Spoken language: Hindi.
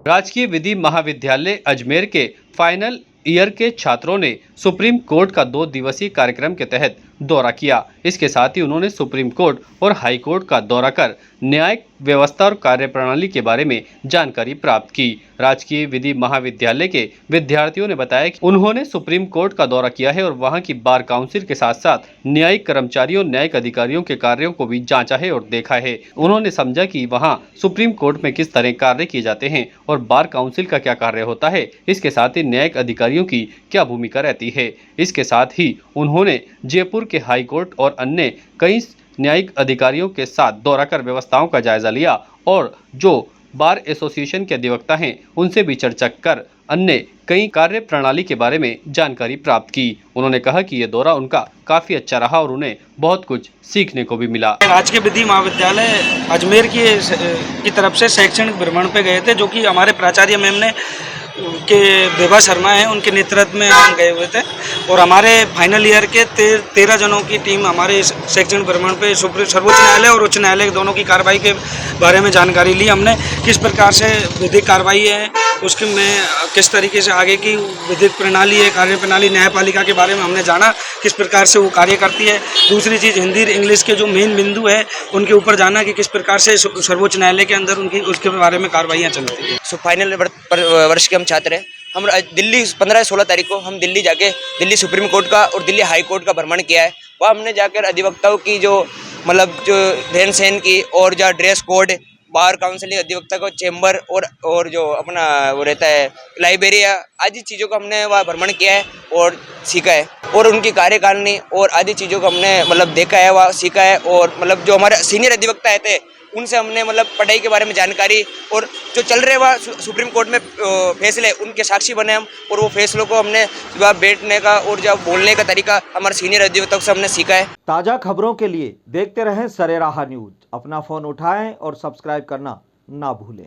राजकीय विधि महाविद्यालय अजमेर के फाइनल ईयर के छात्रों ने सुप्रीम कोर्ट का 2 दिवसीय कार्यक्रम के तहत दौरा किया। इसके साथ ही उन्होंने सुप्रीम कोर्ट और हाई कोर्ट का दौरा कर न्यायिक व्यवस्था और कार्यप्रणाली के बारे में जानकारी प्राप्त की। राजकीय विधि महाविद्यालय के विद्यार्थियों ने बताया कि उन्होंने सुप्रीम कोर्ट का दौरा किया है और वहां की बार काउंसिल के साथ साथ न्यायिक कर्मचारियों, न्यायिक अधिकारियों के कार्यों को भी जांचा है और देखा है। उन्होंने समझा कि वहां सुप्रीम कोर्ट में किस तरह कार्य किए जाते हैं और बार काउंसिल का क्या कार्य होता है, इसके साथ ही न्यायिक अधिकारियों की क्या भूमिका रहती है। इसके साथ ही उन्होंने जयपुर के हाई कोर्ट और अन्य कई न्यायिक अधिकारियों के साथ दौरा कर व्यवस्थाओं का जायजा लिया और जो बार एसोसिएशन के अधिवक्ता हैं उनसे भी चर्चा कर अन्य कई कार्य प्रणाली के बारे में जानकारी प्राप्त की। उन्होंने कहा कि ये दौरा उनका काफी अच्छा रहा और उन्हें बहुत कुछ सीखने को भी मिला। राजकीय विधि महाविद्यालय अजमेर की तरफ से शैक्षणिक भ्रमण पे गए थे, जो कि हमारे प्राचार्य मैम ने के विभा शर्मा हैं, उनके नेतृत्व में हम गए हुए थे और हमारे फाइनल ईयर के 13 जनों की टीम हमारे शैक्षणिक भ्रमण पे सर्वोच्च न्यायालय और उच्च न्यायालय दोनों की कार्रवाई के बारे में जानकारी ली। हमने किस प्रकार से विधिक कार्रवाई है, उसके में किस तरीके से आगे की विधिक प्रणाली है, कार्य प्रणाली न्यायपालिका के बारे में हमने जाना, किस प्रकार से वो कार्य करती है। दूसरी चीज़ हिंदी इंग्लिश के जो मेन बिंदु है उनके ऊपर जाना कि किस प्रकार से सर्वोच्च न्यायालय के अंदर उनकी उसके बारे में कार्रवाइयाँ चलती है। फाइनल वर्ष के हम छात्र हैं। हम दिल्ली 15-16 तारीख को हम दिल्ली जाके दिल्ली सुप्रीम कोर्ट का और दिल्ली हाई कोर्ट का भ्रमण किया है। वहाँ हमने जाकर अधिवक्ताओं की जो रहन सहन की और जो ड्रेस कोड, बार काउंसिलिंग, अधिवक्ता को चेंबर और जो अपना वो रहता है लाइब्रेरी आदि चीज़ों को हमने वहाँ भ्रमण किया है और सीखा है और उनकी कार्यकारिणी और आदि चीज़ों को हमने देखा है, वहाँ सीखा है। और जो हमारे सीनियर अधिवक्ता आए थे उनसे हमने पढ़ाई के बारे में जानकारी और जो चल रहे वहाँ सुप्रीम कोर्ट में फैसले उनके साक्षी बने हम और वो फैसलों को हमने वहाँ बैठने का और जब बोलने का तरीका हमारे सीनियर अधिवक्ताओं से हमने सीखा है। ताज़ा खबरों के लिए देखते रहें सरेराह न्यूज। अपना फ़ोन उठाएं और सब्सक्राइब करना ना भूलें।